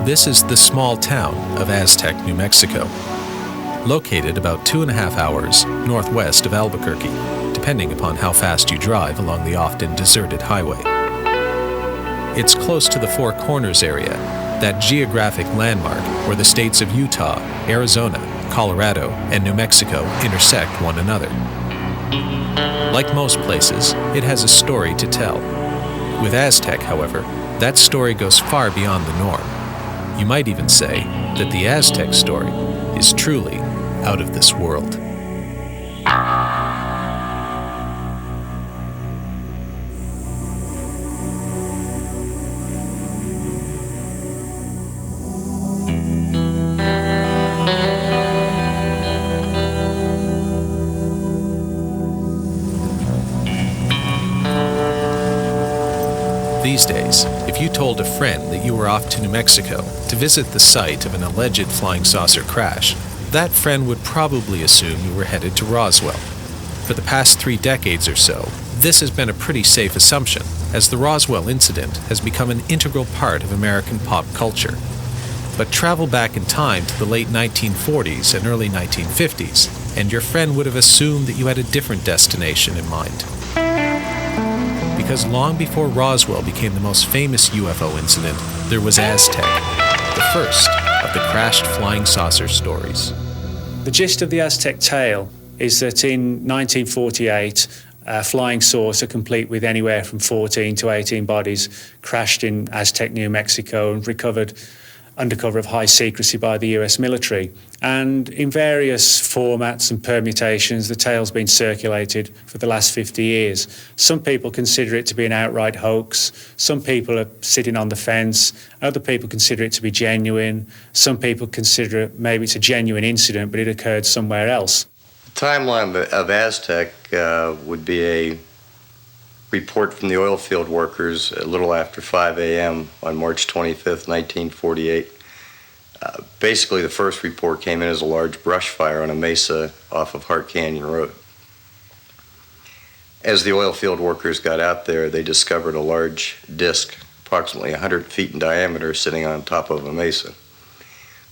This is the small town of Aztec, New Mexico, located about 2.5 hours northwest of Albuquerque, depending upon how fast you drive along the often deserted highway. It's close to the Four Corners area, that geographic landmark where the states of Utah, Arizona, Colorado, and New Mexico intersect one another. Like most places, it has a story to tell. With Aztec, however, that story goes far beyond the norm. You might even say that the Aztec story is truly out of this world. These days, if you told a friend that you were off to New Mexico to visit the site of an alleged flying saucer crash, that friend would probably assume you were headed to Roswell. For the past 3 decades or so, this has been a pretty safe assumption, as the Roswell incident has become an integral part of American pop culture. But travel back in time to the late 1940s and early 1950s, and your friend would have assumed that you had a different destination in mind. Because long before Roswell became the most famous UFO incident, there was Aztec, the first of the crashed flying saucer stories. The gist of the Aztec tale is that in 1948, a flying saucer complete with anywhere from 14 to 18 bodies crashed in Aztec, New Mexico, and recovered under cover of high secrecy by the US military. And in various formats and permutations, the tale's been circulated for the last 50 years. Some people consider it to be an outright hoax. Some people are sitting on the fence. Other people consider it to be genuine. Some people consider maybe it's a genuine incident, but it occurred somewhere else. The timeline of Aztec would be a report from the oil field workers a little after 5 a.m. on March 25th, 1948. Basically, the first report came in as a large brush fire on a mesa off of Hart Canyon Road. As the oil field workers got out there, they discovered a large disc, approximately 100 feet in diameter, sitting on top of a mesa.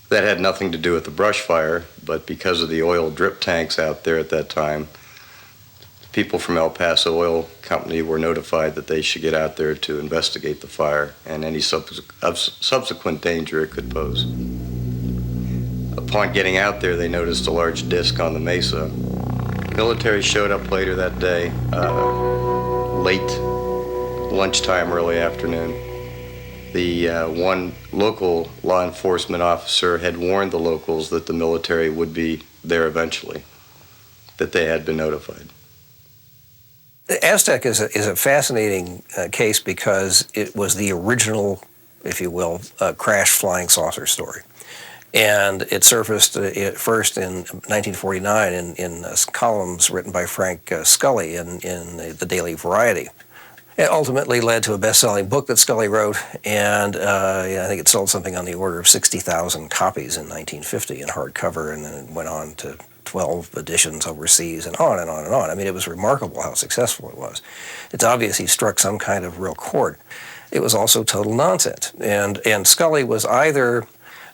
That had nothing to do with the brush fire, but because of the oil drip tanks out there at that time, people from El Paso Oil Company were notified that they should get out there to investigate the fire and any subsequent danger it could pose. Upon getting out there, they noticed a large disc on the mesa. Military showed up later that day, late lunchtime, early afternoon. The one local law enforcement officer had warned the locals that the military would be there eventually, that they had been notified. Aztec is a fascinating case because it was the original, if you will, crash flying saucer story. And it surfaced first in 1949 in columns written by Frank Scully in the Daily Variety. It ultimately led to a best-selling book that Scully wrote, and I think it sold something on the order of 60,000 copies in 1950 in hardcover, and then it went on to 12 editions overseas, and on and on and on. I mean, it was remarkable how successful it was. It's obvious he struck some kind of real chord. It was also total nonsense, and Scully was either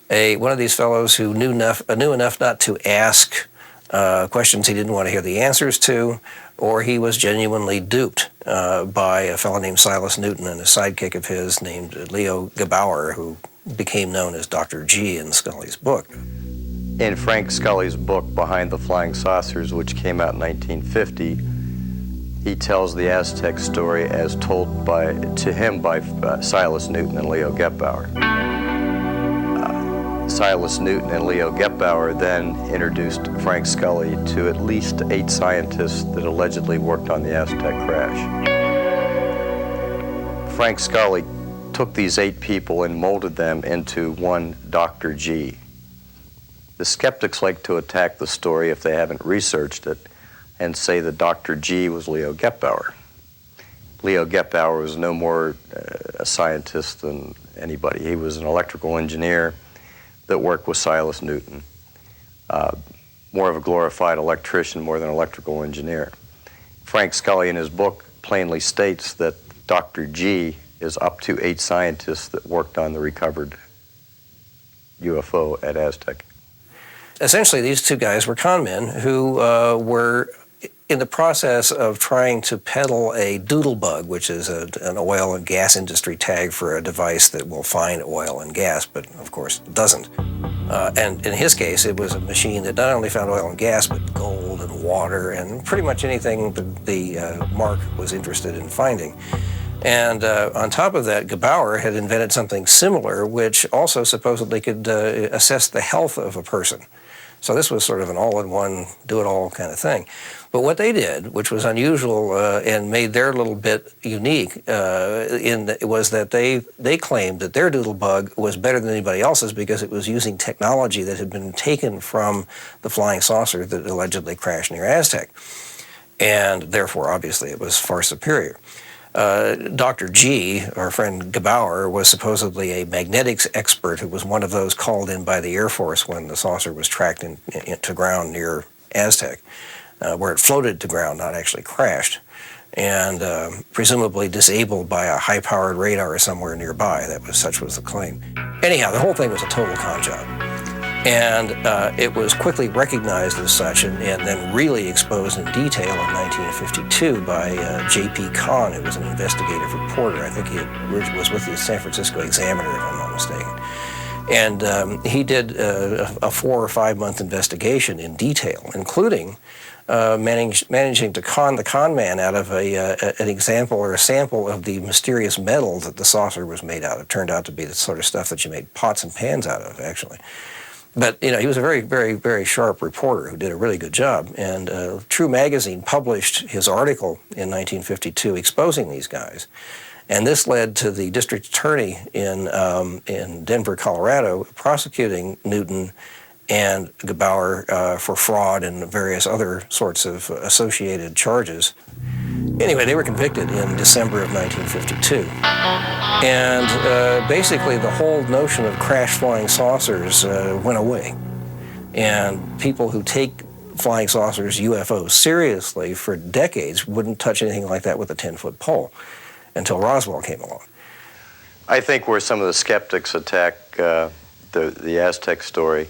one of these fellows who knew enough not to ask questions he didn't want to hear the answers to, or he was genuinely duped by a fellow named Silas Newton and a sidekick of his named Leo Gebauer, who became known as Dr. G in Scully's book. In Frank Scully's book, Behind the Flying Saucers, which came out in 1950, he tells the Aztec story as told to him by Silas Newton and Leo Gebauer. Silas Newton and Leo Gebauer then introduced Frank Scully to at least 8 scientists that allegedly worked on the Aztec crash. Frank Scully took these 8 people and molded them into one Dr. G. The skeptics like to attack the story if they haven't researched it and say that Dr. G was Leo Gebauer. Leo Gebauer was no more a scientist than anybody. He was an electrical engineer that worked with Silas Newton. More of a glorified electrician more than electrical engineer. Frank Scully in his book plainly states that Dr. G is up to 8 scientists that worked on the recovered UFO at Aztec. Essentially, these two guys were con men who were in the process of trying to peddle a doodle bug, which is an oil and gas industry tag for a device that will find oil and gas, but of course it doesn't. And in his case, it was a machine that not only found oil and gas, but gold and water and pretty much anything the Mark was interested in finding. And on top of that, Gebauer had invented something similar, which also supposedly could assess the health of a person. So this was sort of an all-in-one, do-it-all kind of thing. But what they did, which was unusual and made their little bit unique, was that they claimed that their doodle bug was better than anybody else's because it was using technology that had been taken from the flying saucer that allegedly crashed near Aztec. And therefore, obviously, it was far superior. Dr. G, our friend Gebauer, was supposedly a magnetics expert who was one of those called in by the Air Force when the saucer was tracked into ground near Aztec, where it floated to ground, not actually crashed, and presumably disabled by a high-powered radar somewhere nearby. Such was the claim. Anyhow, the whole thing was a total con job. And it was quickly recognized as such and then really exposed in detail in 1952 by J.P. Kahn, who was an investigative reporter. I think he was with the San Francisco Examiner, if I'm not mistaken. And he did a 4 or 5 month investigation in detail, including managing to con the con man out of an example or a sample of the mysterious metal that the saucer was made out of. It turned out to be the sort of stuff that you made pots and pans out of, actually. But, he was a very, very, very sharp reporter who did a really good job. And True Magazine published his article in 1952 exposing these guys. And this led to the district attorney in Denver, Colorado, prosecuting Newton and Gebauer for fraud and various other sorts of associated charges. Anyway, they were convicted in December of 1952. And basically the whole notion of crash flying saucers went away. And people who take flying saucers, UFOs, seriously for decades wouldn't touch anything like that with a 10-foot pole until Roswell came along. I think where some of the skeptics attack the Aztec story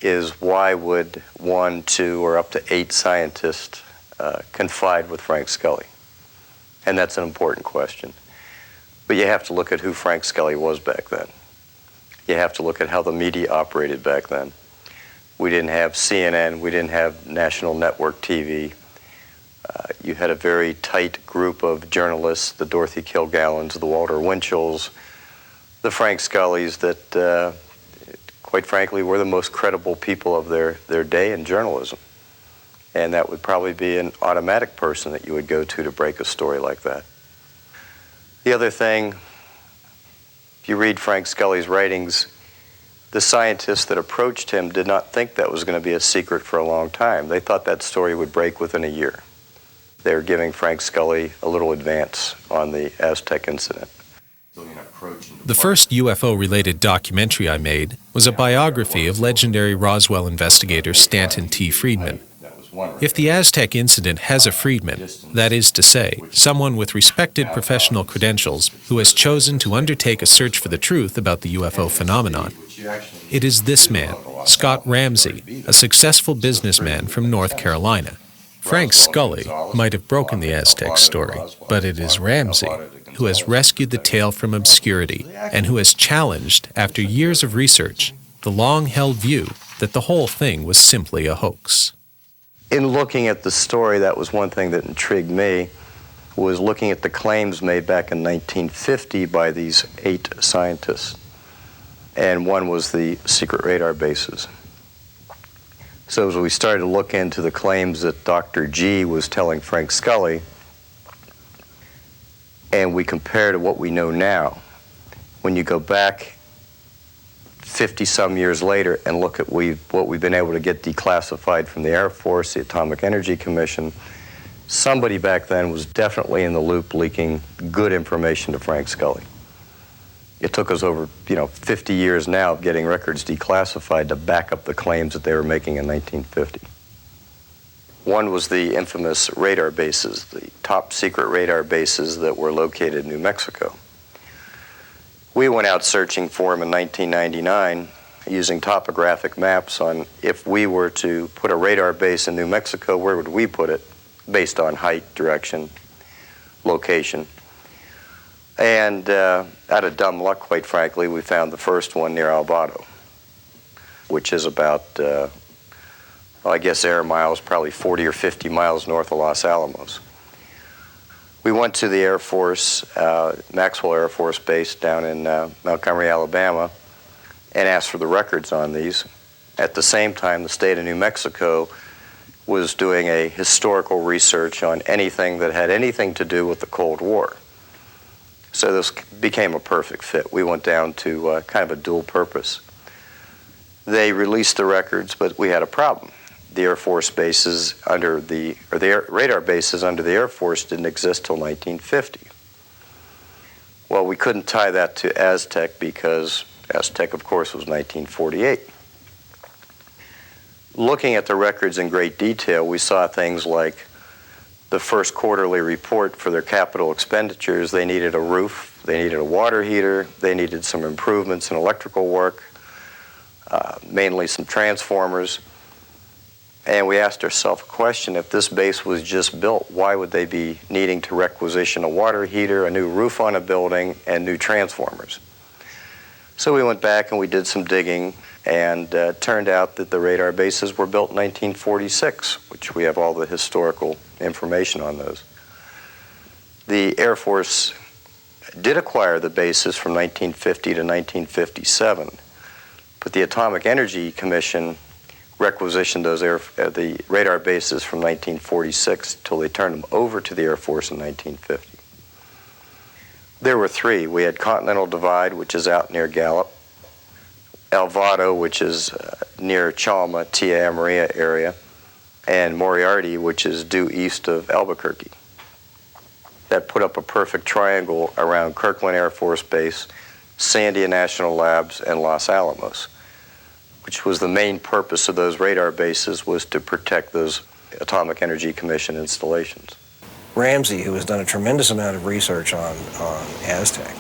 is why would 1, 2, or up to 8 scientists confide with Frank Scully? And that's an important question. But you have to look at who Frank Scully was back then. You have to look at how the media operated back then. We didn't have CNN, we didn't have national network TV. You had a very tight group of journalists, the Dorothy Kilgallons, the Walter Winchells, the Frank Scullys that, quite frankly, were the most credible people of their day in journalism. And that would probably be an automatic person that you would go to break a story like that. The other thing, if you read Frank Scully's writings, the scientists that approached him did not think that was going to be a secret for a long time. They thought that story would break within a year. They were giving Frank Scully a little advance on the Aztec incident. The first UFO-related documentary I made was a biography of legendary Roswell investigator Stanton T. Friedman. If the Aztec incident has a Friedman, that is to say, someone with respected professional credentials who has chosen to undertake a search for the truth about the UFO phenomenon, it is this man, Scott Ramsey, a successful businessman from North Carolina. Frank Scully might have broken the Aztec story, but it is Ramsey who has rescued the tale from obscurity and who has challenged, after years of research, the long-held view that the whole thing was simply a hoax. In looking at the story, that was one thing that intrigued me, was looking at the claims made back in 1950 by these 8 scientists. And one was the secret radar bases. So as we started to look into the claims that Dr. G was telling Frank Scully, and we compare to what we know now, when you go back 50-some years later and look at what we've been able to get declassified from the Air Force, the Atomic Energy Commission, somebody back then was definitely in the loop leaking good information to Frank Scully. It took us over, 50 years now of getting records declassified to back up the claims that they were making in 1950. One was the infamous radar bases, the top secret radar bases that were located in New Mexico. We went out searching for them in 1999, using topographic maps on if we were to put a radar base in New Mexico, where would we put it based on height, direction, location. And out of dumb luck, quite frankly, we found the first one near Alvarado, which is about, I guess air miles, probably 40 or 50 miles north of Los Alamos. We went to the Air Force, Maxwell Air Force Base down in Montgomery, Alabama, and asked for the records on these. At the same time, the state of New Mexico was doing a historical research on anything that had anything to do with the Cold War. So this became a perfect fit. We went down to kind of a dual purpose. They released the records, but we had a problem. The Air Force bases under the radar bases under the Air Force didn't exist till 1950. Well, we couldn't tie that to Aztec because Aztec, of course, was 1948. Looking at the records in great detail, we saw things like the first quarterly report for their capital expenditures. They needed a roof, they needed a water heater, they needed some improvements in electrical work, mainly some transformers. And we asked ourselves a question: if this base was just built, why would they be needing to requisition a water heater, a new roof on a building, and new transformers? So we went back and we did some digging, and turned out that the radar bases were built in 1946, which we have all the historical information on those. The Air Force did acquire the bases from 1950 to 1957, but the Atomic Energy Commission requisitioned the radar bases from 1946 until they turned them over to the Air Force in 1950. There were three. We had Continental Divide, which is out near Gallup, Alvarado, which is near Chalma, Tia Maria area, and Moriarty, which is due east of Albuquerque. That put up a perfect triangle around Kirkland Air Force Base, Sandia National Labs, and Los Alamos, which was the main purpose of those radar bases, was to protect those Atomic Energy Commission installations. Ramsey, who has done a tremendous amount of research on Aztec,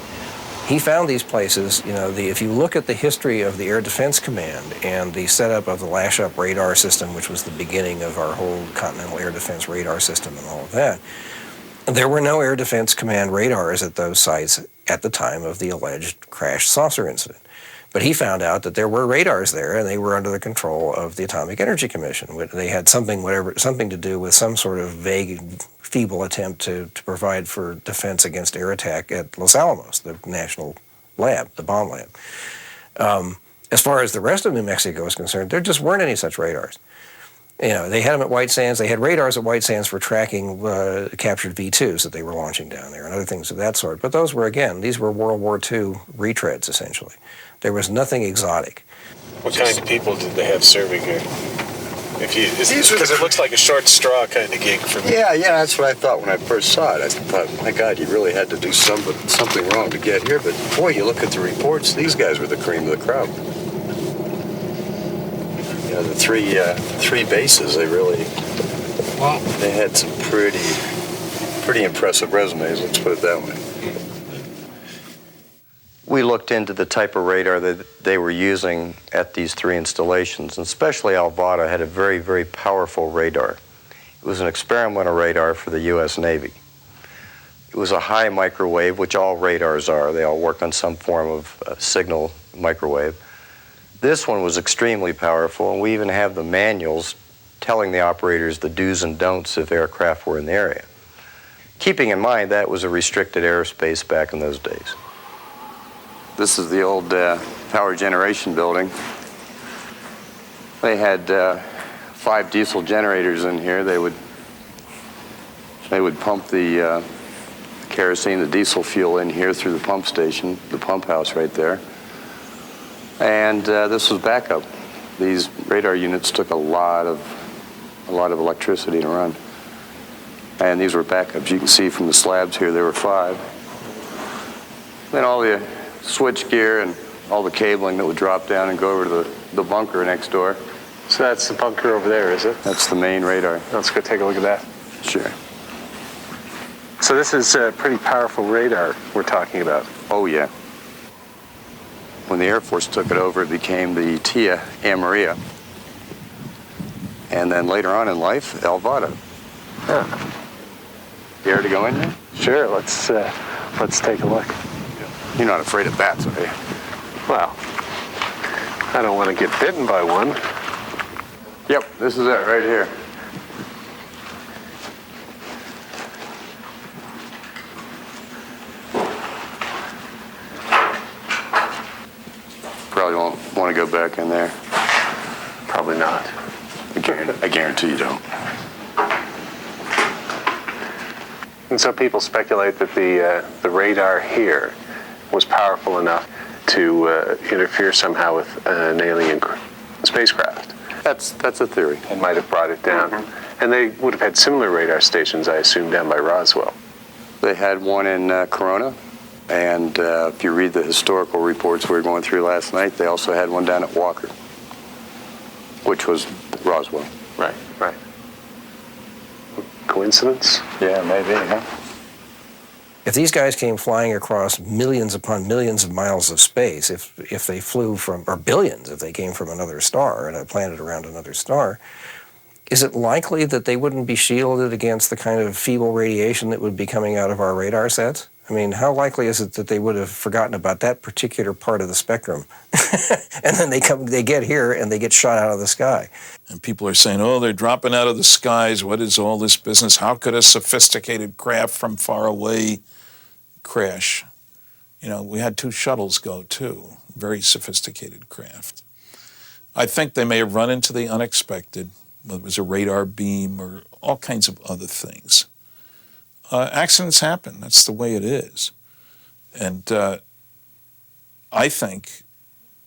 he found these places. If you look at the history of the Air Defense Command and the setup of the lash-up radar system, which was the beginning of our whole Continental Air Defense radar system and all of that, there were no Air Defense Command radars at those sites at the time of the alleged crash saucer incident. But he found out that there were radars there, and they were under the control of the Atomic Energy Commission. They had something to do with some sort of vague, feeble attempt to provide for defense against air attack at Los Alamos, the national lab, the bomb lab. As far as the rest of New Mexico is concerned, there just weren't any such radars. They had them at White Sands. They had radars at White Sands for tracking captured V-2s that they were launching down there and other things of that sort. But those were, these were World War II retreads, essentially. There was nothing exotic. What kind of people did they have serving here? Because it looks like a short straw kind of gig for me. Yeah, that's what I thought when I first saw it. I thought, my God, you really had to do something wrong to get here. But boy, you look at the reports, these guys were the cream of the crop. The three bases, they had some pretty impressive resumes, let's put it that way. We looked into the type of radar that they were using at these three installations, and especially Alvarado had a very, very powerful radar. It was an experimental radar for the U.S. Navy. It was a high microwave, which all radars are. They all work on some form of signal microwave. This one was extremely powerful, and we even have the manuals telling the operators the do's and don'ts if aircraft were in the area. Keeping in mind that was a restricted airspace back in those days. This is the old power generation building. They had 5 diesel generators in here. They would pump the kerosene, the diesel fuel in here through the pump station, the pump house right there. And this was backup. These radar units took a lot of electricity to run. And these were backups. You can see from the slabs here, there were 5. Then all the switch gear and all the cabling that would drop down and go over to the bunker next door. So that's the bunker over there, is it? That's the main radar. Let's go take a look at that. Sure. So this is a pretty powerful radar we're talking about. Oh, yeah. When the Air Force took it over, it became the Tia Amaria. And then later on in life, Elvado. Huh. You ready to go in there? Sure, let's take a look. You're not afraid of bats, are you? Well, I don't want to get bitten by one. Yep, this is it right here. Probably won't want to go back in there. Probably not. I guarantee you don't. And so people speculate that the radar here was powerful enough to interfere somehow with an alien spacecraft. That's a theory. And might have brought it down. Mm-hmm. And they would have had similar radar stations, I assume, down by Roswell. They had one in Corona, and if you read the historical reports we were going through last night, they also had one down at Walker, which was Roswell. Right. Coincidence? Yeah, maybe, huh? If these guys came flying across millions upon millions of miles of space, if they flew from, or billions, if they came from another star and a planet around another star, is it likely that they wouldn't be shielded against the kind of feeble radiation that would be coming out of our radar sets? I mean, how likely is it that they would have forgotten about that particular part of the spectrum? And then they get here and they get shot out of the sky. And people are saying, oh, they're dropping out of the skies. What is all this business? How could a sophisticated craft from far away crash? You know, we had 2 shuttles go, too. Very sophisticated craft. I think they may have run into the unexpected, whether it was a radar beam or all kinds of other things. Accidents happen. That's the way it is. And I think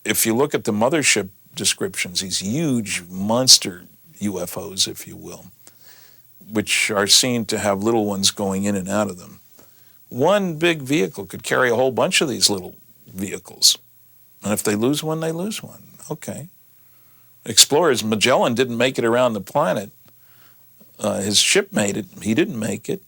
if you look at the mothership descriptions, these huge monster UFOs, if you will, which are seen to have little ones going in and out of them, one big vehicle could carry a whole bunch of these little vehicles. And if they lose one, they lose one. Okay. Explorers, Magellan didn't make it around the planet. His ship made it. He didn't make it.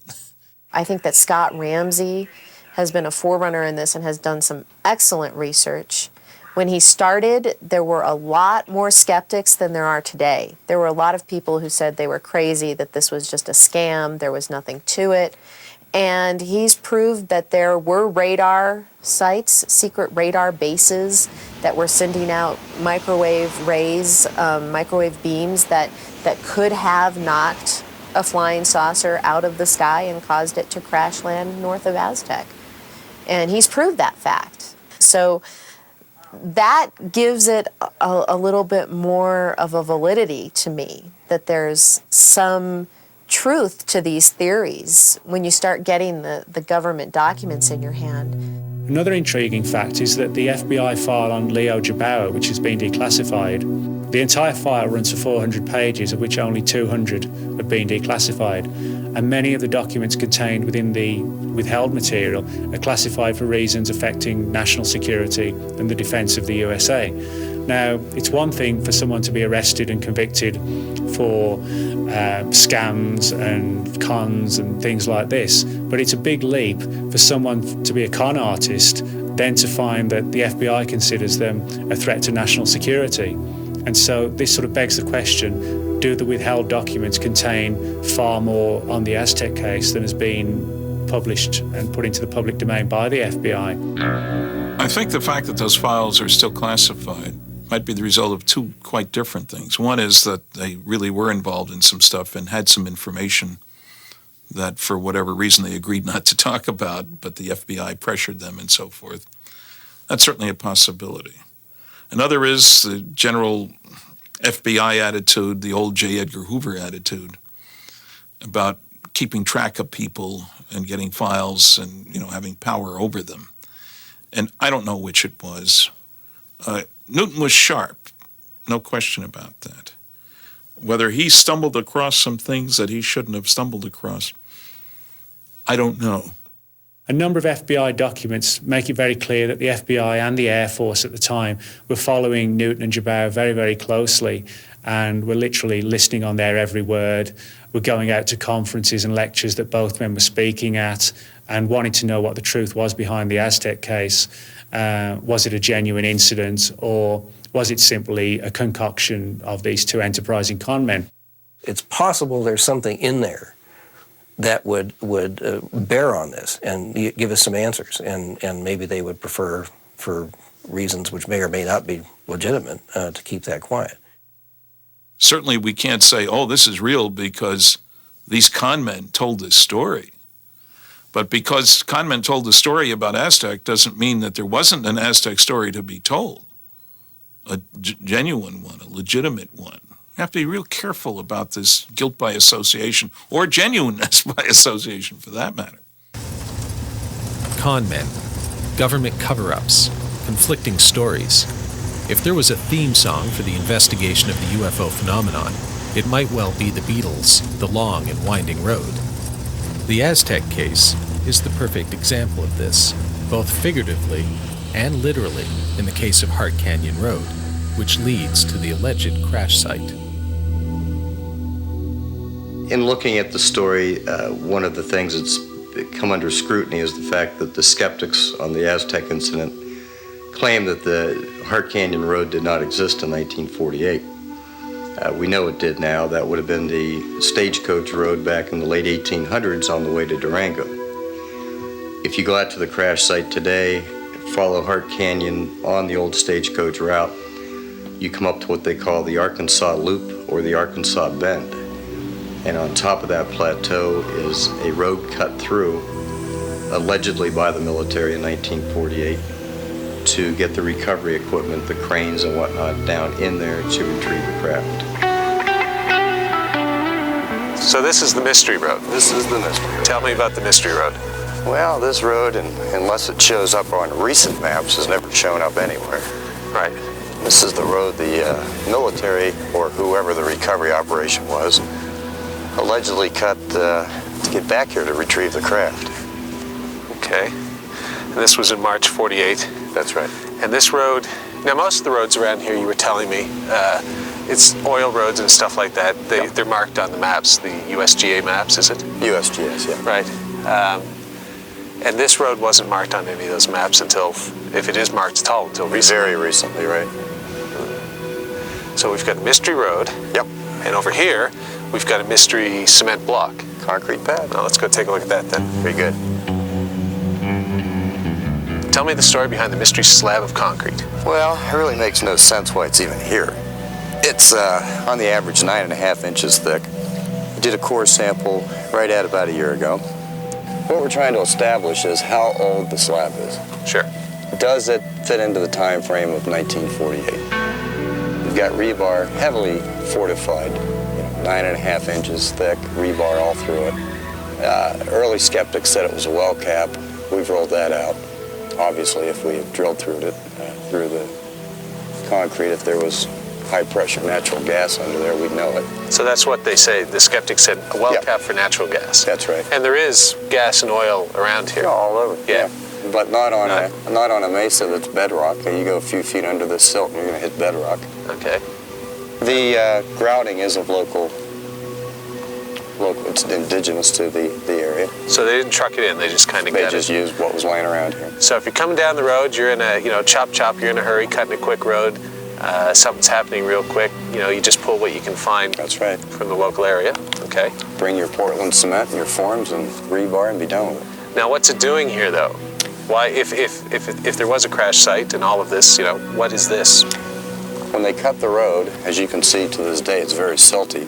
I think that Scott Ramsey has been a forerunner in this and has done some excellent research. When he started, there were a lot more skeptics than there are today. There were a lot of people who said they were crazy, that this was just a scam, there was nothing to it. And he's proved that there were radar sites, secret radar bases that were sending out microwave rays, microwave beams that could have knocked a flying saucer out of the sky and caused it to crash land north of Aztec. And he's proved that fact. So that gives it a little bit more of a validity to me, that there's some truth to these theories when you start getting the government documents in your hand. Another intriguing fact is that the FBI file on Leo Jabauer, which has been declassified, the entire file runs for 400 pages, of which only 200 have been declassified. And many of the documents contained within the withheld material are classified for reasons affecting national security and the defence of the USA. Now, it's one thing for someone to be arrested and convicted for scams and cons and things like this, but it's a big leap for someone to be a con artist, then to find that the FBI considers them a threat to national security. And so this sort of begs the question, do the withheld documents contain far more on the Aztec case than has been published and put into the public domain by the FBI? I think the fact that those files are still classified might be the result of 2 quite different things. One is that they really were involved in some stuff and had some information that for whatever reason they agreed not to talk about, but the FBI pressured them and so forth. That's certainly a possibility. Another is the general FBI attitude, the old J. Edgar Hoover attitude about keeping track of people and getting files and, having power over them. And I don't know which it was. Newton was sharp, no question about that. Whether he stumbled across some things that he shouldn't have stumbled across, I don't know. A number of FBI documents make it very clear that the FBI and the Air Force at the time were following Newton and Jabauer very, very closely. and were literally listening on their every word, were going out to conferences and lectures that both men were speaking at, and wanting to know what the truth was behind the Aztec case. Was it a genuine incident, or was it simply a concoction of these two enterprising con men? It's possible there's something in there that would bear on this and give us some answers, and maybe they would prefer, for reasons which may or may not be legitimate, to keep that quiet. Certainly we can't say, oh, this is real because these con men told this story. But because con men told the story about Aztec doesn't mean that there wasn't an Aztec story to be told, a genuine one, a legitimate one. You have to be real careful about this guilt by association, or genuineness by association for that matter. Con men, government cover-ups, conflicting stories. If there was a theme song for the investigation of the UFO phenomenon, it might well be the Beatles' The Long and Winding Road. The Aztec case is the perfect example of this, both figuratively and literally in the case of Heart Canyon Road, which leads to the alleged crash site. In looking at the story, one of the things that's come under scrutiny is the fact that the skeptics on the Aztec incident claim that the Heart Canyon Road did not exist in 1948. We know it did now. That would have been the stagecoach road back in the late 1800s on the way to Durango. If you go out to the crash site today, follow Heart Canyon on the old stagecoach route, you come up to what they call the Arkansas Loop or the Arkansas Bend. And on top of that plateau is a road cut through, allegedly by the military in 1948, to get the recovery equipment, the cranes and whatnot, down in there to retrieve the craft. So this is the Mystery Road. This is the Mystery Road. Tell me about the Mystery Road. Well, this road, unless it shows up on recent maps, has never shown up anywhere. Right. This is the road the military, or whoever the recovery operation was, allegedly cut to get back here to retrieve the craft. Okay. And this was in March 48. That's right. And this road, now most of the roads around here, you were telling me, it's oil roads and stuff like that. They're marked on the maps, the USGA maps, is it? USGS, yeah. Right. And this road wasn't marked on any of those maps until, if it is marked at all, until recently. Very recently, right. So we've got a Mystery Road. Yep. And over here, we've got a mystery cement block. Concrete pad. Now let's go take a look at that then. Very good. Tell me the story behind the mystery slab of concrete. Well, it really makes no sense why it's even here. It's on the average 9.5 inches thick. We did a core sample right at about a year ago. What we're trying to establish is how old the slab is. Sure. Does it fit into the time frame of 1948? We've got rebar heavily fortified, 9.5 inches thick, rebar all through it. Early skeptics said it was a well cap. We've rolled that out. Obviously, if we had drilled through the concrete, if there was high pressure natural gas under there, we'd know it. So that's what they say. The skeptics said a well cap for natural gas. That's right. And there is gas and oil around here. Yeah, all over. Yeah. But not on a mesa that's bedrock. You go a few feet under this silt and you're going to hit bedrock. Okay. The grouting is of local. It's indigenous to the area. So they didn't truck it in. They just kind of got it. They just used what was laying around here. So if you're coming down the road, you're in a chop, you're in a hurry, cutting a quick road. Something's happening real quick. You just pull what you can find. That's right. From the local area. Okay. Bring your Portland cement and your forms and rebar and be done with it. Now, what's it doing here, though? Why, if there was a crash site and all of this, what is this? When they cut the road, as you can see to this day, it's very silty.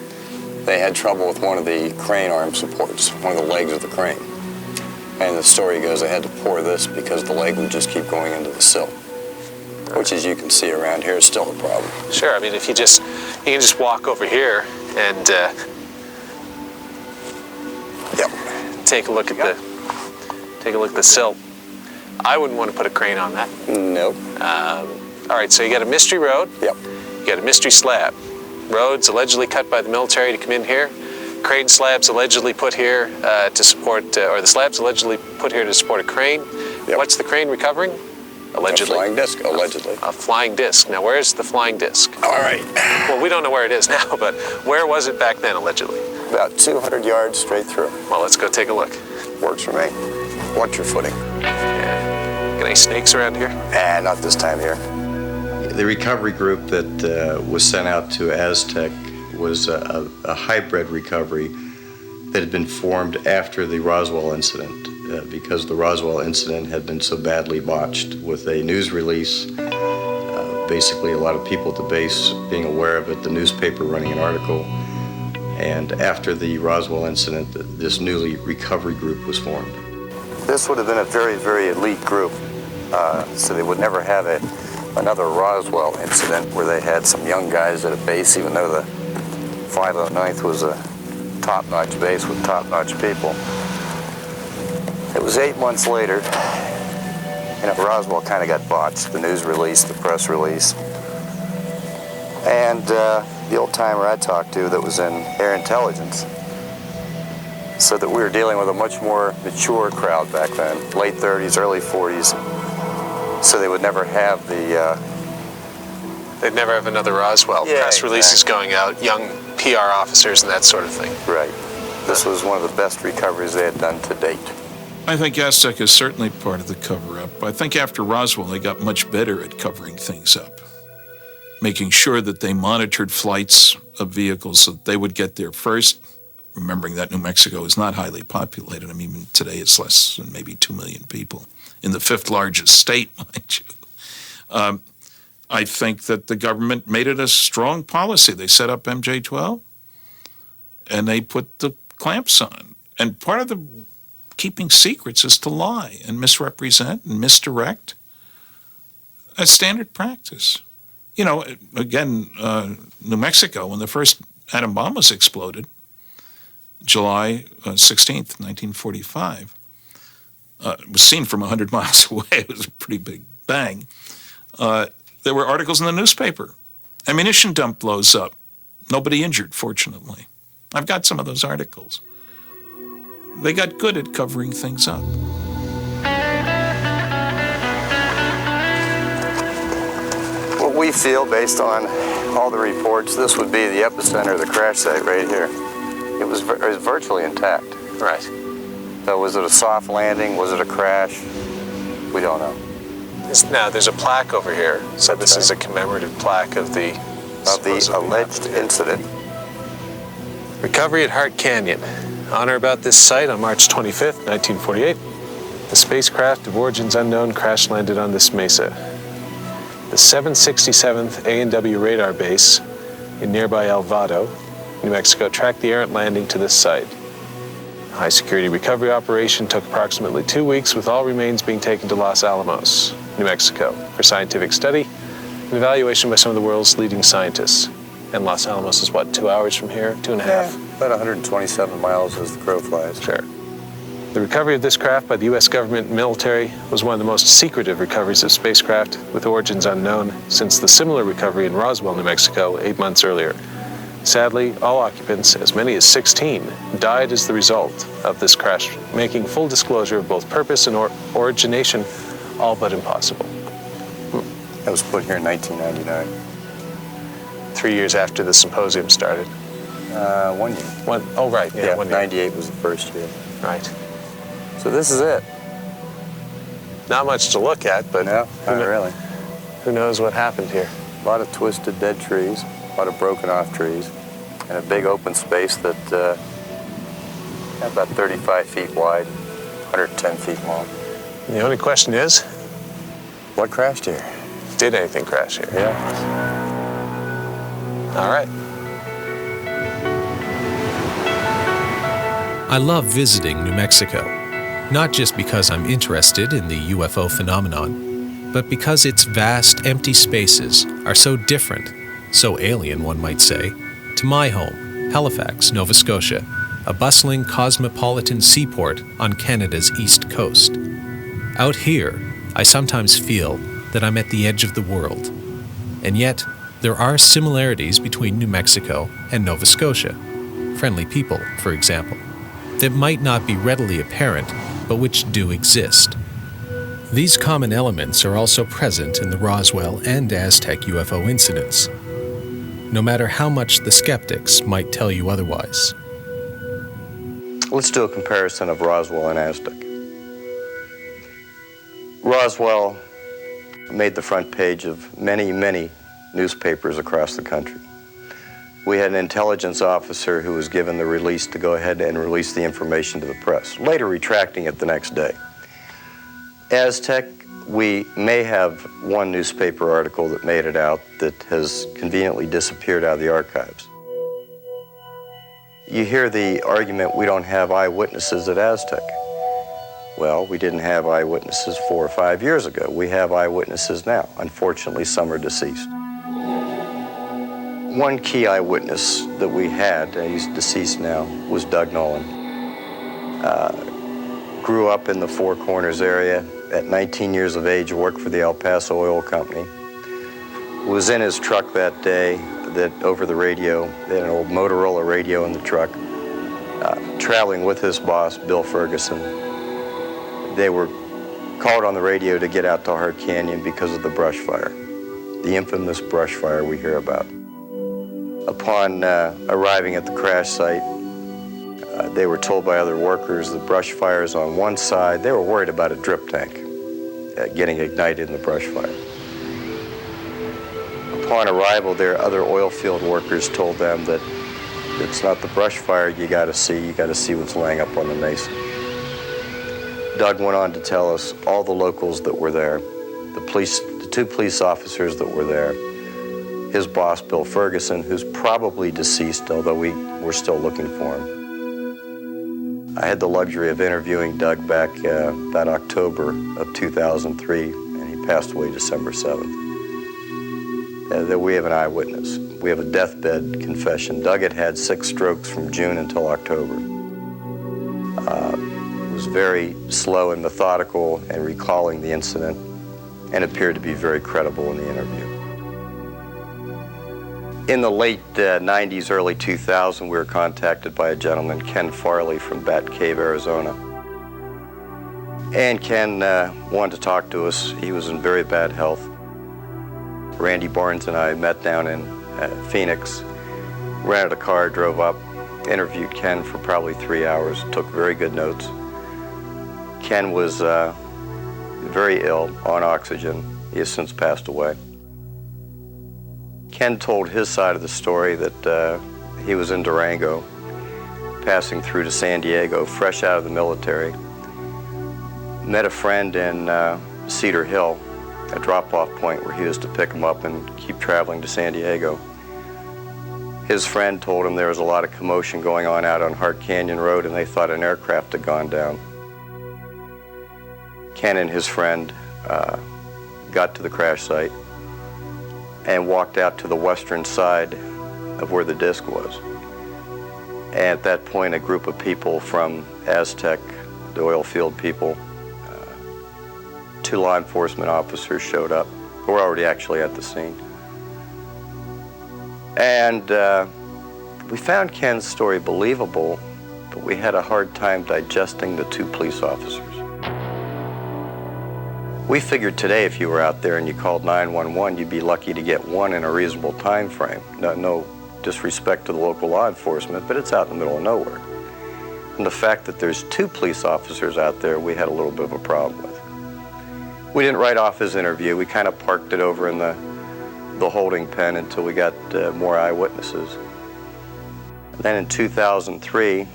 They had trouble with one of the crane arm supports, one of the legs of the crane. And the story goes they had to pour this because the leg would just keep going into the silt, which, as you can see around here, is still a problem. Sure. I mean, if you can just walk over here and take a look at the silt. I wouldn't want to put a crane on that. Nope. All right. So you got a mystery road. Yep. You got a mystery slab. Roads allegedly cut by the military to come in here. Crane slabs allegedly put here to support, or the slabs allegedly put here to support a crane. Yep. What's the crane recovering? allegedly. A flying disc, allegedly. A flying disc. Now, where's the flying disc? All right. Well, we don't know where it is now, but where was it back then, allegedly? About 200 yards straight through. Well, let's go take a look. Works for me. Watch your footing. Yeah. Got any snakes around here? Not this time here. The recovery group that was sent out to Aztec was a hybrid recovery that had been formed after the Roswell incident because the Roswell incident had been so badly botched with a news release. Basically, a lot of people at the base being aware of it, the newspaper running an article. And after the Roswell incident, this newly recovery group was formed. This would have been a very, very elite group, so they would never have another Roswell incident where they had some young guys at a base, even though the 509th was a top-notch base with top-notch people. It was 8 months later, and Roswell kind of got botched, the news release, the press release. And the old timer I talked to that was in air intelligence said that we were dealing with a much more mature crowd back then, late 30s, early 40s. So they would never have the... They'd never have another Roswell. Yeah, Press releases exactly. going out, young PR officers and that sort of thing. Right. This was one of the best recoveries they had done to date. I think Aztec is certainly part of the cover-up. I think after Roswell, they got much better at covering things up, making sure that they monitored flights of vehicles so that they would get there first, remembering that New Mexico is not highly populated. I mean, even today it's less than maybe 2 million people in the 5th largest state, mind you. I think that the government made it a strong policy. They set up MJ-12, and they put the clamps on. And part of the keeping secrets is to lie and misrepresent and misdirect. That's standard practice. You know, again, New Mexico, when the first atom bomb was exploded, July 16th, 1945, it was seen from 100 miles away. It was a pretty big bang. There were articles in the newspaper. Ammunition dump blows up. Nobody injured, fortunately. I've got some of those articles. They got good at covering things up. What we feel, based on all the reports, this would be the epicenter of the crash site right here. It was virtually intact. Right. So was it a soft landing? Was it a crash? We don't know. Now, there's a plaque over here. So this is a commemorative plaque of the alleged incident. Recovery at Hart Canyon. On or about this site on March 25th, 1948, the spacecraft of origins unknown crash-landed on this mesa. The 767th A&W radar base in nearby El Vado, New Mexico, tracked the errant landing to this site. A high-security recovery operation took approximately 2 weeks, with all remains being taken to Los Alamos, New Mexico, for scientific study and evaluation by some of the world's leading scientists. And Los Alamos is what, 2 hours from here? 2.5? Yeah, about 127 miles as the crow flies. Sure. The recovery of this craft by the U.S. government and military was one of the most secretive recoveries of spacecraft with origins unknown since the similar recovery in Roswell, New Mexico, 8 months earlier. Sadly, all occupants, as many as 16, died as the result of this crash, making full disclosure of both purpose and origination all but impossible. That was put here in 1999. 3 years after the symposium started. 1 year. Oh, right. Yeah, 1 year. 98 was the first year. Right. So this is it. Not much to look at, but No, not really. who knows what happened here. A lot of twisted dead trees, a lot of broken off trees, and a big open space that had about 35 feet wide, 110 feet long. The only question is, What crashed here? did anything crash here? Yeah. All right. I love visiting New Mexico, not just because I'm interested in the UFO phenomenon, but because its vast, empty spaces are so different, so alien, one might say, to my home, Halifax, Nova Scotia, a bustling cosmopolitan seaport on Canada's east coast. Out here, I sometimes feel that I'm at the edge of the world. And yet, there are similarities between New Mexico and Nova Scotia. Friendly people, for example, that might not be readily apparent, but which do exist. These common elements are also present in the Roswell and Aztec UFO incidents, no matter how much the skeptics might tell you otherwise. Let's do a comparison of Roswell and Aztec. Roswell made the front page of many, many newspapers across the country. We had an intelligence officer who was given the release to go ahead and release the information to the press, later retracting it the next day. Aztec, we may have one newspaper article that made it out that has conveniently disappeared out of the archives. You hear the argument, we don't have eyewitnesses at Aztec. Well, we didn't have eyewitnesses 4 or 5 years ago. We have eyewitnesses now. Unfortunately, some are deceased. One key eyewitness that we had, and he's deceased now, was Doug Nolan. Grew up in the Four Corners area. At 19 years of age, worked for the El Paso Oil Company. Was in his truck that day, that over the radio, they had an old Motorola radio in the truck, traveling with his boss, Bill Ferguson. They were called on the radio to get out to Hart Canyon because of the brush fire, the infamous brush fire we hear about. Upon arriving at the crash site, they were told by other workers the brush fire is on one side. They were worried about a drip tank getting ignited in the brush fire. Upon arrival there, other oil field workers told them that it's not the brush fire you got to see what's laying up on the mesa. Doug went on to tell us all the locals that were there, the 2 police officers that were there, his boss, Bill Ferguson, who's probably deceased, although we're still looking for him. I had the luxury of interviewing Doug back about October of 2003, and he passed away December 7th. That we have an eyewitness. We have a deathbed confession. Doug had had 6 strokes from June until October. Was very slow and methodical in recalling the incident and appeared to be very credible in the interview. In the late 90s, early 2000, we were contacted by a gentleman, Ken Farley from Bat Cave, Arizona. And Ken wanted to talk to us. He was in very bad health. Randy Barnes and I met down in Phoenix, rented a car, drove up, interviewed Ken for probably 3 hours, took very good notes. Ken was very ill, on oxygen. He has since passed away. Ken told his side of the story that he was in Durango, passing through to San Diego, fresh out of the military. Met a friend in Cedar Hill, a drop-off point where he was to pick him up and keep traveling to San Diego. His friend told him there was a lot of commotion going on out on Hart Canyon Road and they thought an aircraft had gone down. Ken and his friend got to the crash site and walked out to the western side of where the disc was. And at that point, a group of people from Aztec, the oil field people, 2 law enforcement officers showed up, who were already actually at the scene. And we found Ken's story believable, but we had a hard time digesting the 2 police officers. We figured today if you were out there and you called 911, you'd be lucky to get 1 in a reasonable time frame. No disrespect to the local law enforcement, but it's out in the middle of nowhere. And the fact that there's 2 police officers out there, we had a little bit of a problem with. We didn't write off his interview. We kind of parked it over in the holding pen until we got more eyewitnesses. And then in 2003,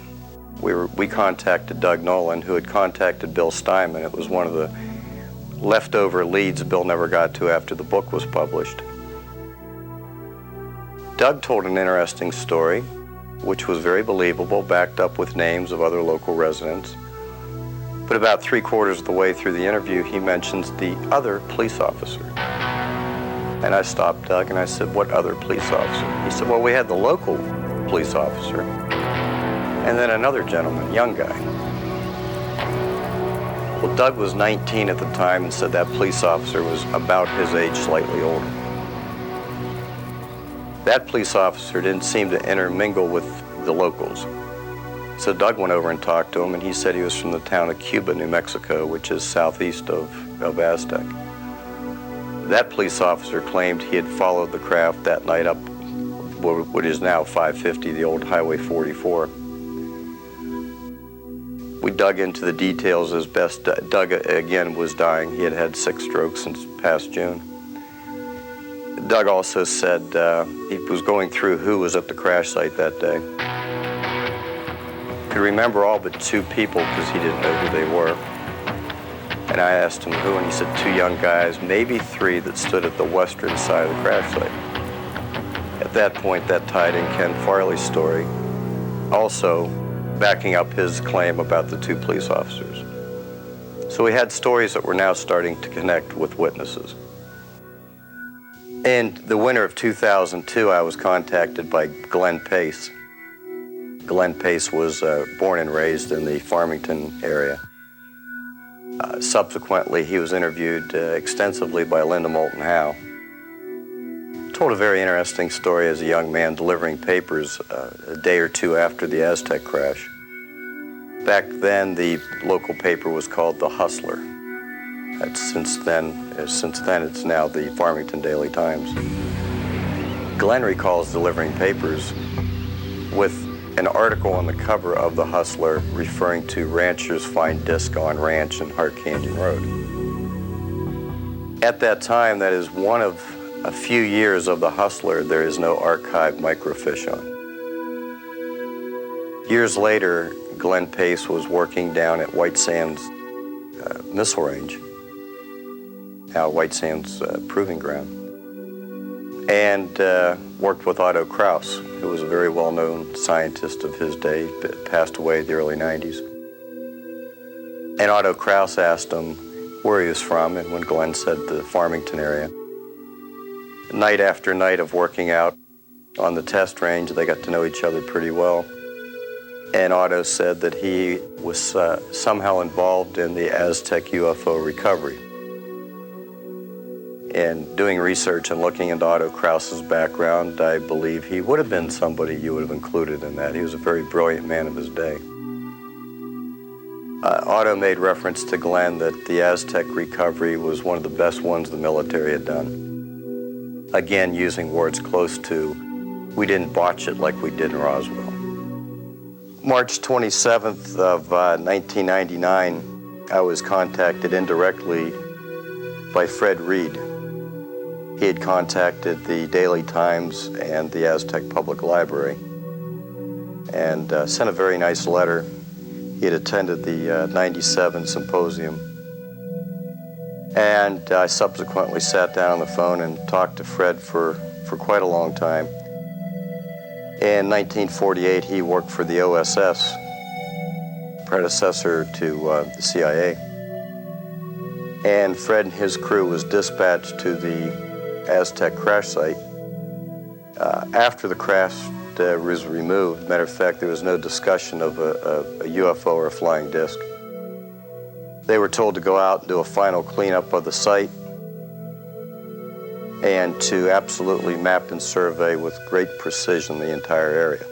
we contacted Doug Nolan, who had contacted Bill Steinman. It was one of the leftover leads Bill never got to after the book was published. Doug told an interesting story, which was very believable, backed up with names of other local residents. But about 3/4 of the way through the interview, he mentions the other police officer. And I stopped Doug and I said, "What other police officer?" He said, "Well, we had the local police officer and then another gentleman, young guy." Well, Doug was 19 at the time and said that police officer was about his age, slightly older. That police officer didn't seem to intermingle with the locals. So Doug went over and talked to him, and he said he was from the town of Cuba, New Mexico, which is southeast of Aztec. That police officer claimed he had followed the craft that night up what is now 550, the old Highway 44. We dug into the details as best. Doug, again, was dying. He had had 6 strokes since past June. Doug also said he was going through who was at the crash site that day. Could remember all but 2 people because he didn't know who they were. And I asked him who, and he said 2 young guys, maybe 3 that stood at the western side of the crash site. At that point, that tied in Ken Farley's story, also backing up his claim about the 2 police officers. So we had stories that were now starting to connect with witnesses. In the winter of 2002, I was contacted by Glenn Pace. Glenn Pace was born and raised in the Farmington area. Subsequently, he was interviewed extensively by Linda Moulton Howe. Told a very interesting story as a young man delivering papers a day or 2 after the Aztec crash. Back then, the local paper was called The Hustler. Since then, it's now the Farmington Daily Times. Glenn recalls delivering papers with an article on the cover of The Hustler referring to ranchers find disc on ranch in Hart Canyon Road. At that time, that is one of a few years of The Hustler there is no archived microfiche on. Years later, Glenn Pace was working down at White Sands Missile Range, now White Sands Proving Ground, and worked with Otto Kraus, who was a very well-known scientist of his day, passed away in the early 90s. And Otto Kraus asked him where he was from, and when Glenn said the Farmington area, night after night of working out on the test range, they got to know each other pretty well. And Otto said that he was somehow involved in the Aztec UFO recovery. And doing research and looking into Otto Kraus's background, I believe he would have been somebody you would have included in that. He was a very brilliant man of his day. Otto made reference to Glenn that the Aztec recovery was one of the best ones the military had done. Again, using words close to, we didn't botch it like we did in Roswell. March 27th of 1999, I was contacted indirectly by Fred Reed. He had contacted the Daily Times and the Aztec Public Library and sent a very nice letter. He had attended the 97 symposium. And I subsequently sat down on the phone and talked to Fred for quite a long time. In 1948, he worked for the OSS, predecessor to the CIA. And Fred and his crew was dispatched to the Aztec crash site. After the crash was removed, matter of fact, there was no discussion of a UFO or a flying disc. They were told to go out and do a final cleanup of the site and to absolutely map and survey with great precision the entire area.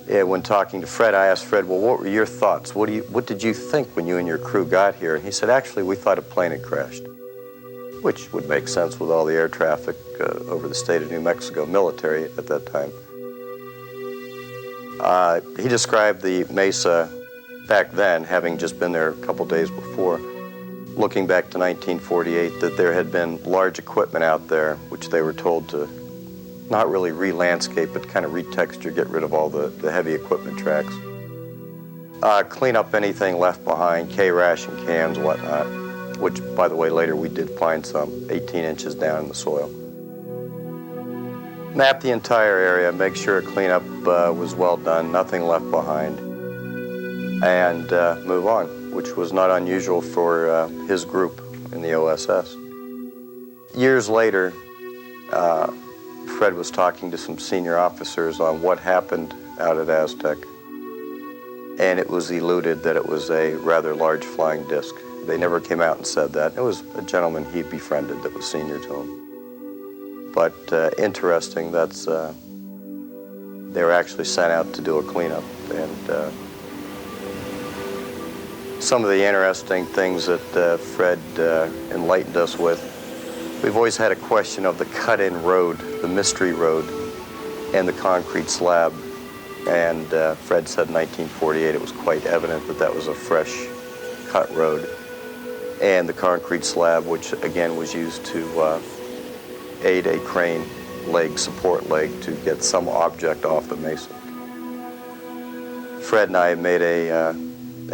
And when talking to Fred, I asked Fred, well, what were your thoughts? What did you think when you and your crew got here? And he said, actually, we thought a plane had crashed, which would make sense with all the air traffic over the state of New Mexico, military at that time. He described the mesa back then, having just been there a couple days before, looking back to 1948, that there had been large equipment out there, which they were told to not really re-landscape, but kind of retexture, get rid of all the heavy equipment tracks. Clean up anything left behind, K-ration cans, whatnot, which, by the way, later we did find some 18 inches down in the soil. Map the entire area, make sure cleanup was well done, nothing left behind, and move on, which was not unusual for his group in the OSS. Years later, Fred was talking to some senior officers on what happened out at Aztec, and it was eluded that it was a rather large flying disc. They never came out and said that. It was a gentleman he befriended that was senior to him. But interesting, that's They were actually sent out to do a cleanup. And some of the interesting things that Fred enlightened us with, we've always had a question of the cut-in road, the mystery road, and the concrete slab. And Fred said in 1948 it was quite evident that that was a fresh cut road. And the concrete slab, which again was used to aid a crane leg, support leg, to get some object off the mesa. Fred and I made a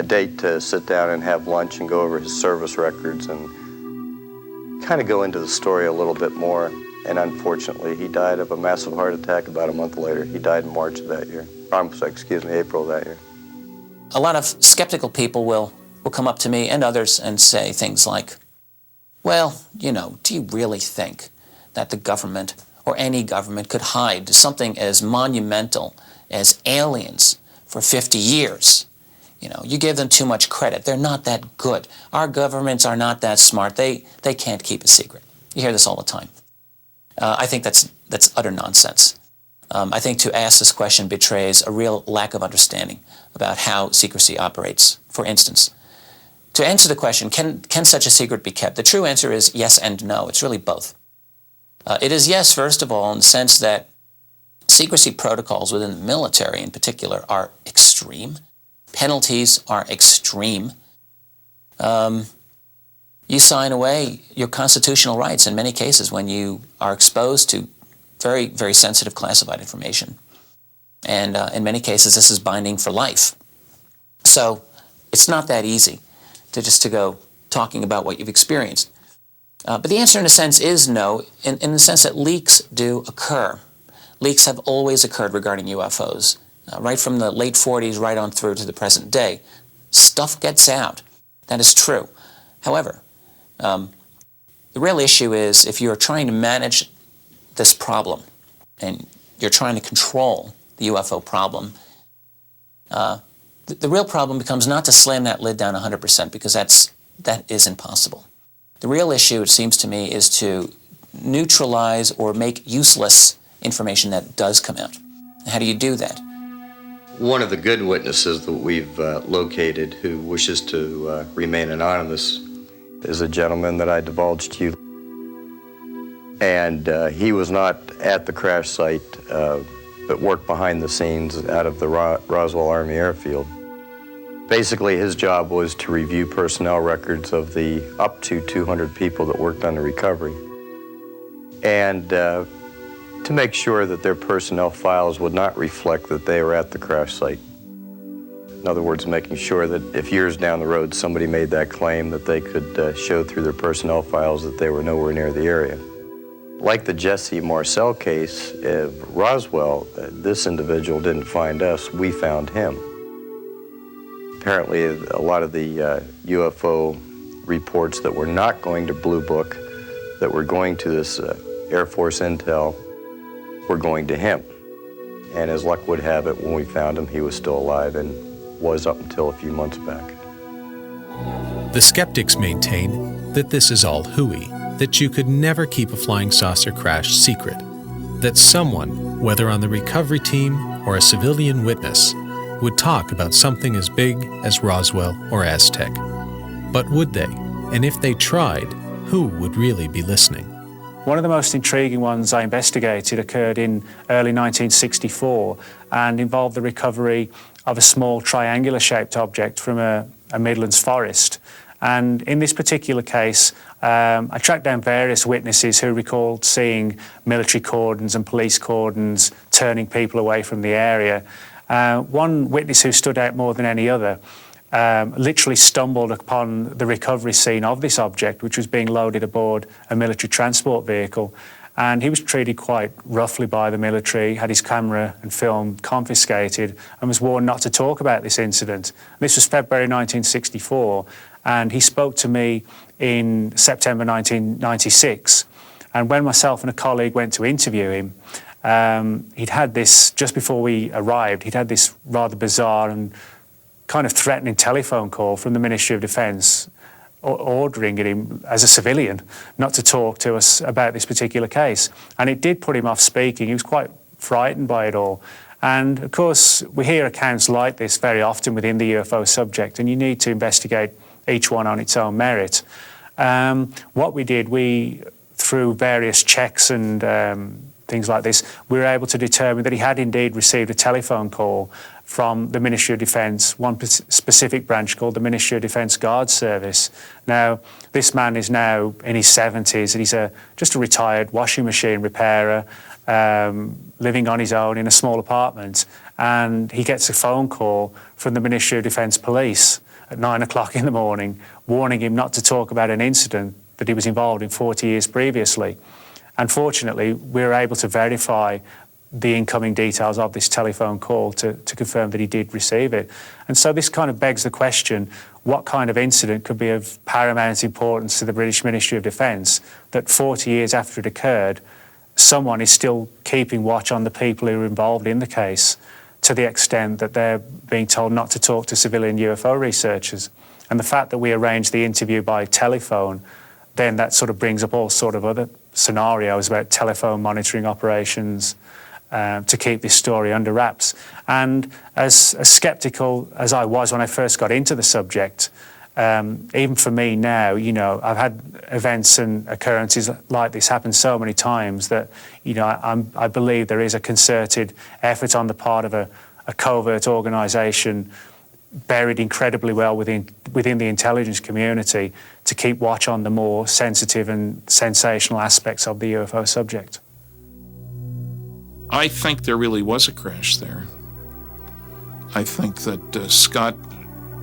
date to sit down and have lunch and go over his service records and kind of go into the story a little bit more. And unfortunately, he died of a massive heart attack about a month later. He died in March of that year. April of that year. A lot of skeptical people will come up to me and others and say things like, well, you know, do you really think that the government or any government could hide something as monumental as aliens for 50 years? You know, you give them too much credit. They're not that good. Our governments are not that smart. They can't keep a secret. You hear this all the time. I think that's utter nonsense. I think to ask this question betrays a real lack of understanding about how secrecy operates. For instance, to answer the question, can such a secret be kept? The true answer is yes and no. It's really both. It is yes, first of all, in the sense that secrecy protocols within the military in particular are extreme. Penalties are extreme. You sign away your constitutional rights in many cases when you are exposed to very, very sensitive classified information. And in many cases, this is binding for life. So it's not that easy to go talking about what you've experienced. But the answer, in a sense, is no, in the sense that leaks do occur. Leaks have always occurred regarding UFOs, right from the late 40s right on through to the present day. Stuff gets out. That is true. However, the real issue is if you're trying to manage this problem and you're trying to control the UFO problem, the real problem becomes not to slam that lid down 100%, because that is impossible. The real issue, it seems to me, is to neutralize or make useless information that does come out. How do you do that? One of the good witnesses that we've located who wishes to remain anonymous is a gentleman that I divulged to you. And he was not at the crash site, but worked behind the scenes out of the Roswell Army Airfield. Basically, his job was to review personnel records of the up to 200 people that worked on the recovery, and to make sure that their personnel files would not reflect that they were at the crash site. In other words, making sure that if years down the road somebody made that claim, that they could show through their personnel files that they were nowhere near the area. Like the Jesse Marcel case of Roswell, this individual didn't find us, we found him. Apparently, a lot of the UFO reports that were not going to Blue Book, that were going to this Air Force intel, were going to him. And as luck would have it, when we found him, he was still alive and was up until a few months back. The skeptics maintain that this is all hooey, that you could never keep a flying saucer crash secret, that someone, whether on the recovery team or a civilian witness, would talk about something as big as Roswell or Aztec. But would they? And if they tried, who would really be listening? One of the most intriguing ones I investigated occurred in early 1964 and involved the recovery of a small triangular-shaped object from a Midlands forest. And in this particular case, I tracked down various witnesses who recalled seeing military cordons and police cordons turning people away from the area. One witness who stood out more than any other literally stumbled upon the recovery scene of this object, which was being loaded aboard a military transport vehicle. And he was treated quite roughly by the military, had his camera and film confiscated, and was warned not to talk about this incident. This was February 1964, and he spoke to me in September 1996. And when myself and a colleague went to interview him, he'd had this, just before we arrived, he'd had this rather bizarre and kind of threatening telephone call from the Ministry of Defence, ordering him as a civilian not to talk to us about this particular case. And it did put him off speaking. He was quite frightened by it all. And of course, we hear accounts like this very often within the UFO subject, and you need to investigate each one on its own merit. What we did, through various checks and things like this, we were able to determine that he had indeed received a telephone call from the Ministry of Defence, one specific branch called the Ministry of Defence Guard Service. Now, this man is now in his 70s, and he's just a retired washing machine repairer, living on his own in a small apartment, and he gets a phone call from the Ministry of Defence Police at 9 o'clock in the morning, warning him not to talk about an incident that he was involved in 40 years previously. Unfortunately, we were able to verify the incoming details of this telephone call to confirm that he did receive it. And so this kind of begs the question, what kind of incident could be of paramount importance to the British Ministry of Defence that 40 years after it occurred, someone is still keeping watch on the people who are involved in the case, to the extent that they're being told not to talk to civilian UFO researchers. And the fact that we arranged the interview by telephone, then that sort of brings up all sort of other scenarios about telephone monitoring operations to keep this story under wraps. And as sceptical as I was when I first got into the subject, even for me now, you know, I've had events and occurrences like this happen so many times that, you know, I believe there is a concerted effort on the part of a covert organisation buried incredibly well within the intelligence community to keep watch on the more sensitive and sensational aspects of the UFO subject. I think there really was a crash there. I think that Scott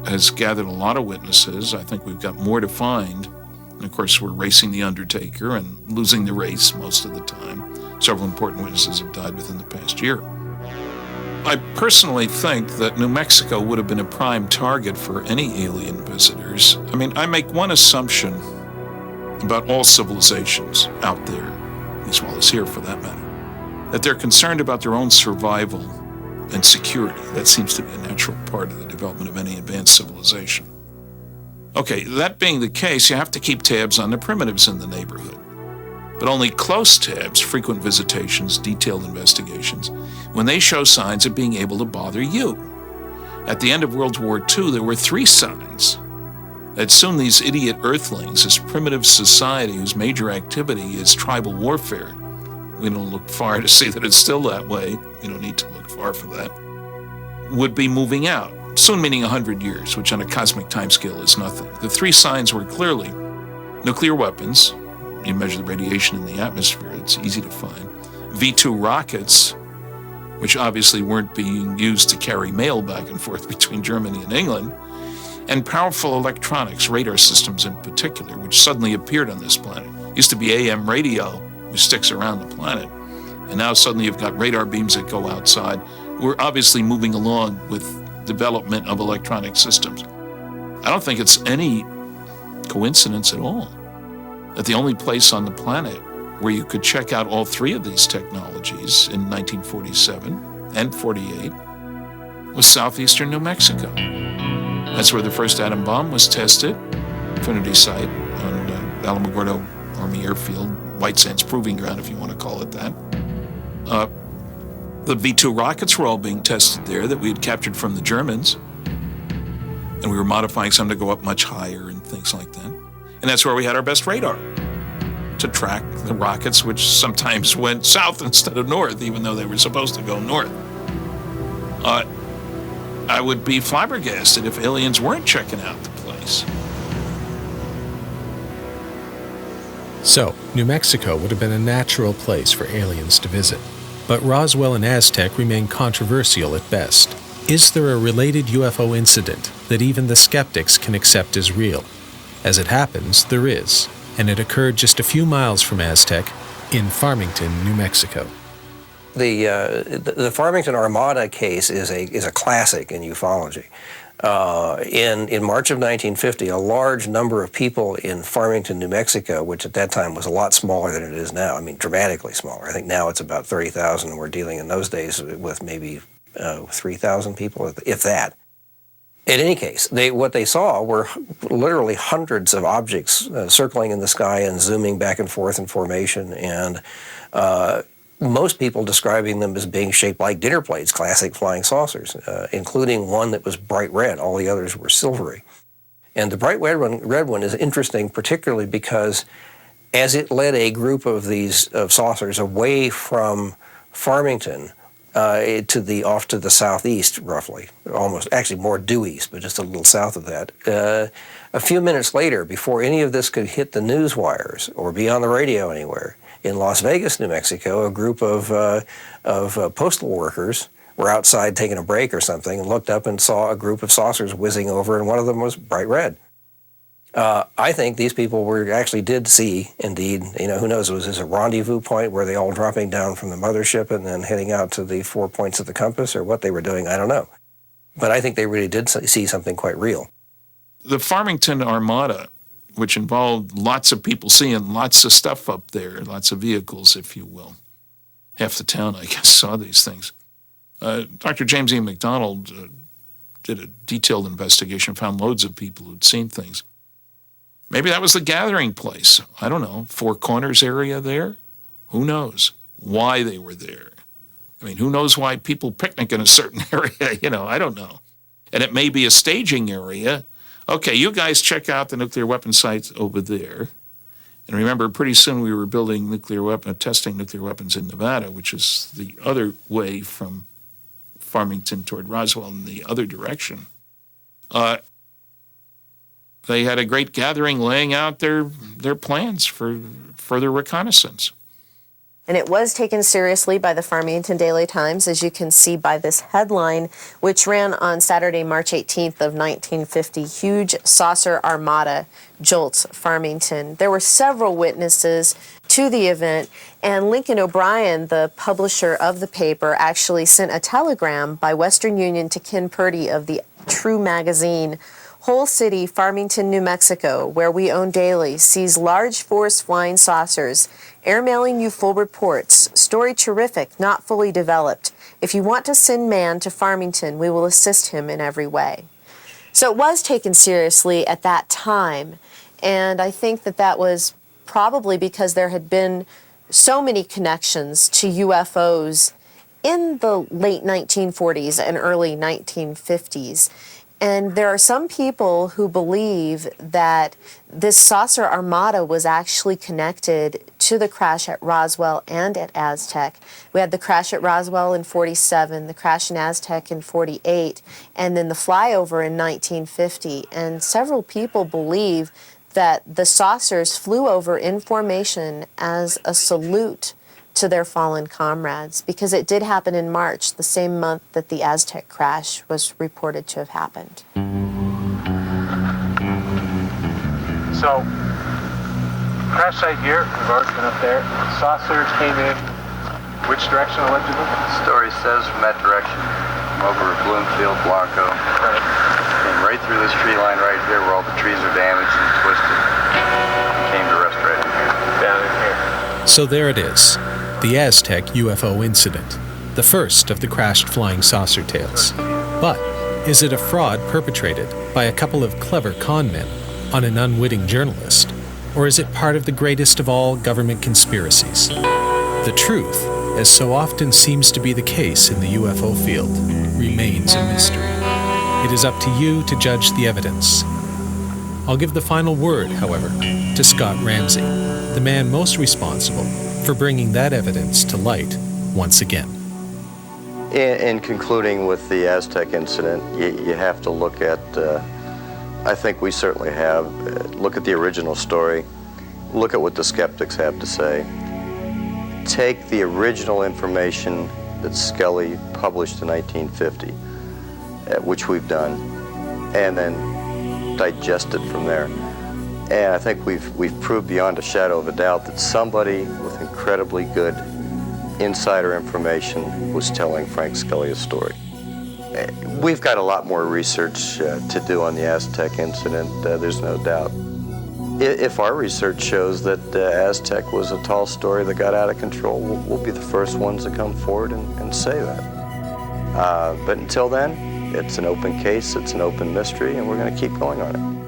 has gathered a lot of witnesses. I think we've got more to find. And of course, we're racing the undertaker and losing the race most of the time. Several important witnesses have died within the past year. I personally think that New Mexico would have been a prime target for any alien visitors. I mean, I make one assumption about all civilizations out there, as well as here for that matter, that they're concerned about their own survival and security. That seems to be a natural part of the development of any advanced civilization. Okay, that being the case, you have to keep tabs on the primitives in the neighborhood. But only close tabs, frequent visitations, detailed investigations, when they show signs of being able to bother you. At the end of World War II, there were 3 signs that soon these idiot earthlings, this primitive society whose major activity is tribal warfare, we don't look far to see that it's still that way, you don't need to look far for that, would be moving out, soon meaning 100 years, which on a cosmic timescale is nothing. The 3 signs were clearly nuclear weapons. You measure the radiation in the atmosphere, it's easy to find. V-2 rockets, which obviously weren't being used to carry mail back and forth between Germany and England, and powerful electronics, radar systems in particular, which suddenly appeared on this planet. It used to be AM radio, which sticks around the planet, and now suddenly you've got radar beams that go outside. We're obviously moving along with development of electronic systems. I don't think it's any coincidence at all that the only place on the planet where you could check out all 3 of these technologies in 1947 and 48 was southeastern New Mexico. That's where the first atom bomb was tested, Trinity Site on Alamogordo Army Airfield, White Sands Proving Ground, if you want to call it that. The V-2 rockets were all being tested there that we had captured from the Germans, and we were modifying some to go up much higher and things like that. And that's where we had our best radar to track the rockets, which sometimes went south instead of north, even though they were supposed to go north. I would be flabbergasted if aliens weren't checking out the place. So, New Mexico would have been a natural place for aliens to visit. But Roswell and Aztec remain controversial at best. Is there a related UFO incident that even the skeptics can accept as real? As it happens, there is, and it occurred just a few miles from Aztec in Farmington, New Mexico. The Farmington Armada case is a classic in ufology. In March of 1950, a large number of people in Farmington, New Mexico, which at that time was a lot smaller than it is now, I mean dramatically smaller. I think now it's about 30,000, and we're dealing in those days with maybe 3,000 people, if that. In any case, what they saw were literally hundreds of objects circling in the sky and zooming back and forth in formation, and most people describing them as being shaped like dinner plates, classic flying saucers, including one that was bright red. All the others were silvery. And the bright red one is interesting, particularly because as it led a group of these saucers away from Farmington off to the southeast, roughly, almost, actually more due east, but just a little south of that. A few minutes later, before any of this could hit the news wires or be on the radio anywhere, in Las Vegas, New Mexico, a group of postal workers were outside taking a break or something and looked up and saw a group of saucers whizzing over, and one of them was bright red. I think these people did see, indeed, who knows, was this a rendezvous point? Were they all dropping down from the mothership and then heading out to the 4 points of the compass, or what they were doing? I don't know. But I think they really did see something quite real. The Farmington Armada, which involved lots of people seeing lots of stuff up there, lots of vehicles, if you will. Half the town, I guess, saw these things. Dr. James E. McDonald did a detailed investigation, found loads of people who'd seen things. Maybe that was the gathering place. I don't know, Four Corners area there? Who knows why they were there? I mean, who knows why people picnic in a certain area? I don't know. And it may be a staging area. Okay, you guys check out the nuclear weapon sites over there. And remember, pretty soon we were building testing nuclear weapons in Nevada, which is the other way from Farmington toward Roswell in the other direction. They had a great gathering laying out their plans for further reconnaissance. And it was taken seriously by the Farmington Daily Times, as you can see by this headline, which ran on Saturday, March 18th of 1950. Huge saucer armada jolts Farmington. There were several witnesses to the event, and Lincoln O'Brien, the publisher of the paper, actually sent a telegram by Western Union to Ken Purdy of the True magazine. Whole city, Farmington, New Mexico, where we own daily, sees large force flying saucers. Airmailing you full reports. Story terrific, not fully developed. If you want to send man to Farmington, we will assist him in every way. So it was taken seriously at that time, and I think that was probably because there had been so many connections to UFOs in the late 1940s and early 1950s. And there are some people who believe that this saucer armada was actually connected to the crash at Roswell and at Aztec. We had the crash at Roswell in 47, the crash in Aztec in 48, and then the flyover in 1950. And several people believe that the saucers flew over in formation as a salute to their fallen comrades, because it did happen in March, the same month that the Aztec crash was reported to have happened. So, crash site here, we've already been up there. Saucers came in, which direction allegedly? The story says from that direction, over Bloomfield, Blanco. Right. Came right through this tree line right here where all the trees are damaged and twisted. Came to rest right in here. Down in here. So there it is, the Aztec UFO incident, the first of the crashed flying saucer tales. But is it a fraud perpetrated by a couple of clever con men on an unwitting journalist? Or is it part of the greatest of all government conspiracies? The truth, as so often seems to be the case in the UFO field, remains a mystery. It is up to you to judge the evidence. I'll give the final word, however, to Scott Ramsey, the man most responsible for bringing that evidence to light once again. In concluding with the Aztec incident, you have to look at, I think we certainly have, look at the original story, look at what the skeptics have to say, take the original information that Scully published in 1950, which we've done, and then digest it from there. And I think we've proved beyond a shadow of a doubt that somebody with incredibly good insider information was telling Frank Scully a story. We've got a lot more research to do on the Aztec incident, there's no doubt. If our research shows that Aztec was a tall story that got out of control, we'll be the first ones to come forward and say that. But until then, it's an open case, it's an open mystery, and we're going to keep going on it.